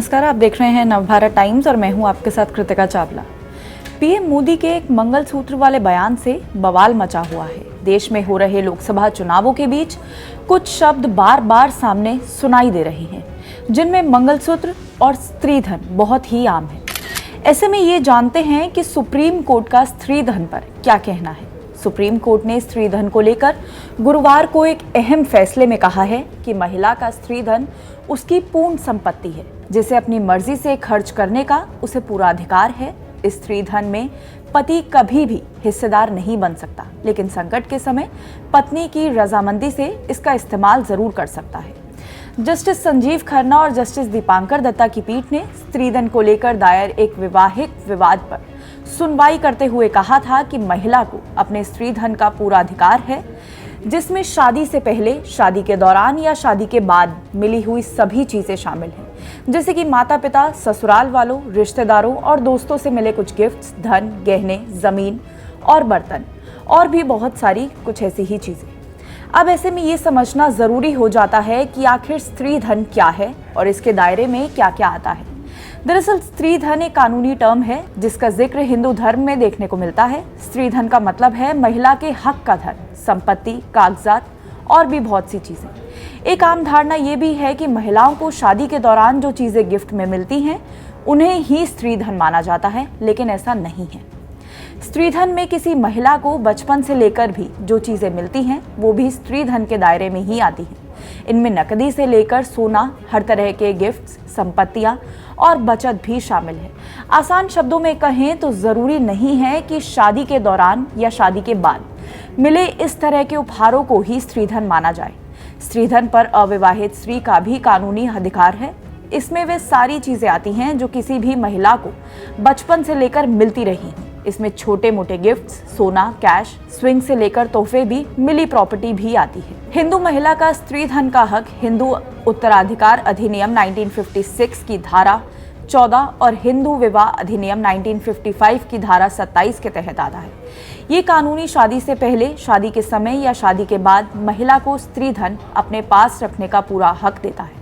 नमस्कार, आप देख रहे हैं नवभारत टाइम्स और मैं हूं आपके साथ कृतिका चावला। पीएम मोदी के एक मंगलसूत्र वाले बयान से बवाल मचा हुआ है। देश में हो रहे लोकसभा चुनावों के बीच कुछ शब्द बार बार सामने सुनाई दे रहे हैं, जिनमें मंगलसूत्र और स्त्रीधन बहुत ही आम है। ऐसे में ये जानते हैं कि सुप्रीम कोर्ट का स्त्रीधन पर क्या कहना है। सुप्रीम कोर्ट ने स्त्रीधन को लेकर गुरुवार को एक अहम फैसले में कहा है कि महिला का स्त्रीधन उसकी पूर्ण संपत्ति है, जिसे अपनी मर्जी से खर्च करने का उसे पूरा अधिकार है। इस स्त्रीधन में पति कभी भी हिस्सेदार नहीं बन सकता, लेकिन संकट के समय पत्नी की रजामंदी से इसका इस्तेमाल जरूर कर सकता है। जस्टिस संजीव खन्ना और जस्टिस दीपांकर दत्ता की पीठ ने स्त्रीधन को लेकर दायर एक वैवाहिक विवाद पर सुनवाई करते हुए कहा था कि महिला को अपने स्त्रीधन का पूरा अधिकार है, जिसमें शादी से पहले, शादी के दौरान या शादी के बाद मिली हुई सभी चीजें शामिल हैं, जैसे कि माता पिता, ससुराल वालों, रिश्तेदारों और दोस्तों से मिले कुछ गिफ्ट्स, धन, गहने, जमीन और बर्तन, और भी बहुत सारी कुछ ऐसी ही चीजें। अब ऐसे में ये समझना जरूरी हो जाता है कि आखिर स्त्रीधन क्या है और इसके दायरे में क्या क्या आता है। दरअसल स्त्रीधन एक कानूनी टर्म है जिसका जिक्र हिंदू धर्म में देखने को मिलता है। स्त्रीधन का मतलब है महिला के हक का धन, संपत्ति, कागजात और भी बहुत सी चीजें। एक आम धारणा ये भी है कि महिलाओं को शादी के दौरान जो चीजें गिफ्ट में मिलती हैं उन्हें ही स्त्रीधन माना जाता है, लेकिन ऐसा नहीं है। स्त्रीधन में किसी महिला को बचपन से लेकर भी जो चीजें मिलती हैं वो भी स्त्रीधन के दायरे में ही आती हैं। इनमें नकदी से लेकर सोना, हर तरह के गिफ्ट्स, संपत्तियां और बचत भी शामिल है। आसान शब्दों में कहें तो जरूरी नहीं है कि शादी के दौरान या शादी के बाद मिले इस तरह के उपहारों को ही स्त्रीधन माना जाए। स्त्रीधन पर अविवाहित स्त्री का भी कानूनी अधिकार है। इसमें वे सारी चीजें आती हैं जो किसी भी महिला को बचपन से लेकर मिलती रही हैं। इसमें छोटे मोटे गिफ्ट्स, सोना, कैश, स्विंग से लेकर तोहफे भी, मिली प्रॉपर्टी भी आती है। हिंदू महिला का स्त्रीधन का हक हिंदू उत्तराधिकार अधिनियम 1956 की धारा 14 और हिंदू विवाह अधिनियम 1955 की धारा 27 के तहत आता है। ये कानूनी शादी से पहले, शादी के समय या शादी के बाद महिला को स्त्रीधन अपने पास रखने का पूरा हक देता है।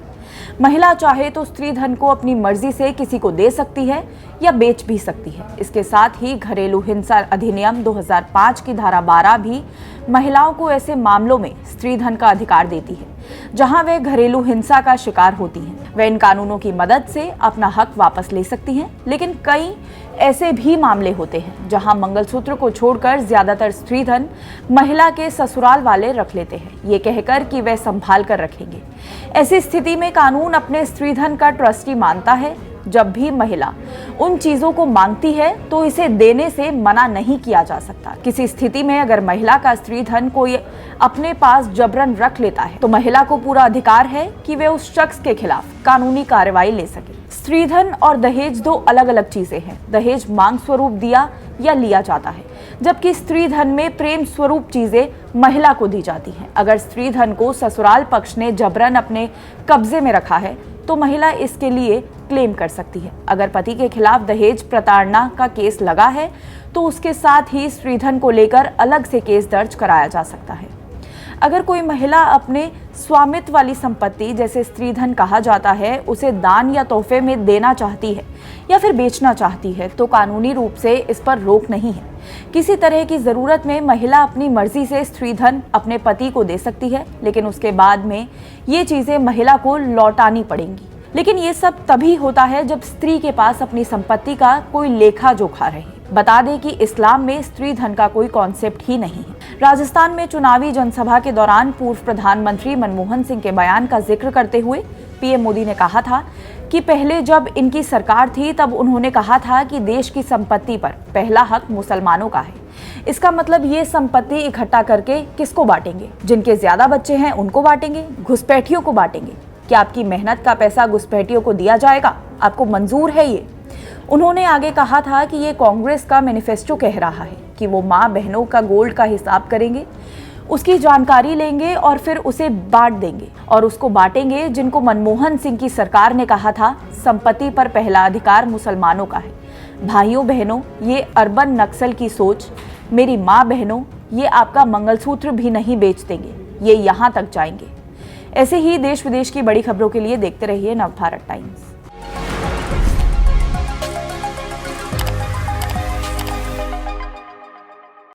महिला चाहे तो स्त्रीधन को अपनी मर्जी से किसी को दे सकती है या बेच भी सकती है। इसके साथ ही घरेलू हिंसा अधिनियम 2005 की धारा 12 भी महिलाओं को ऐसे मामलों में स्त्रीधन का अधिकार देती है जहां वे घरेलू हिंसा का शिकार होती हैं। वे इन कानूनों की मदद से अपना हक वापस ले सकती हैं, लेकिन कई ऐसे भी मामले होते हैं जहां मंगलसूत्र को छोड़कर ज्यादातर स्त्रीधन महिला के ससुराल वाले रख लेते हैं, ये कहकर कि वे संभाल कर रखेंगे। ऐसी स्थिति में कानून अपने स्त्रीधन का ट्रस्टी मानता है। जब भी महिला उन चीजों को मांगती है तो इसे देने से मना नहीं किया जा सकता। किसी स्थिति में अगर महिला का स्त्रीधन कोई अपने पास जबरन रख लेता है तो महिला को पूरा अधिकार है कि वे उस शख्स के खिलाफ कानूनी कार्रवाई ले सके। स्त्रीधन और दहेज दो अलग अलग चीजें हैं। दहेज मांग स्वरूप दिया या लिया जाता है, जबकि स्त्रीधन में प्रेम स्वरूप चीजें महिला को दी जाती हैं। अगर स्त्रीधन को ससुराल पक्ष ने जबरन अपने कब्जे में रखा है तो महिला इसके लिए क्लेम कर सकती है। अगर पति के खिलाफ दहेज प्रताड़ना का केस लगा है तो उसके साथ ही स्त्रीधन को लेकर अलग से केस दर्ज कराया जा सकता है। अगर कोई महिला अपने स्वामित्व वाली संपत्ति, जैसे स्त्रीधन कहा जाता है, उसे दान या तोहफे में देना चाहती है या फिर बेचना चाहती है तो कानूनी रूप से इस पर रोक नहीं है। किसी तरह की जरूरत में महिला अपनी मर्जी से स्त्रीधन अपने पति को दे सकती है, लेकिन उसके बाद में ये चीजें महिला को लौटानी पड़ेंगी। लेकिन ये सब तभी होता है जब स्त्री के पास अपनी संपत्ति का कोई लेखा जोखा रहे। बता दें कि इस्लाम में स्त्रीधन का कोई कॉन्सेप्ट ही नहीं है। राजस्थान में चुनावी जनसभा के दौरान पूर्व प्रधानमंत्री मनमोहन सिंह के बयान का जिक्र करते हुए पीएम मोदी ने कहा था कि पहले जब इनकी सरकार थी तब उन्होंने कहा था कि देश की संपत्ति पर पहला हक मुसलमानों का है। इसका मतलब ये संपत्ति इकट्ठा करके किसको बांटेंगे? जिनके ज्यादा बच्चे हैं उनको बांटेंगे, घुसपैठियों को बांटेंगे। क्या आपकी मेहनत का पैसा घुसपैठियों को दिया जाएगा? आपको मंजूर है ये? उन्होंने आगे कहा था कि ये कांग्रेस का मैनिफेस्टो कह रहा है कि वो माँ बहनों का गोल्ड का हिसाब करेंगे, उसकी जानकारी लेंगे और फिर उसे बांट देंगे, और उसको बांटेंगे जिनको मनमोहन सिंह की सरकार ने कहा था संपत्ति पर पहला अधिकार मुसलमानों का है। भाइयों बहनों, ये अर्बन नक्सल की सोच। मेरी माँ बहनों, ये आपका मंगलसूत्र भी नहीं बेच देंगे, ये यहाँ तक जाएंगे। ऐसे ही देश विदेश की बड़ी खबरों के लिए देखते रहिए नवभारत टाइम्स।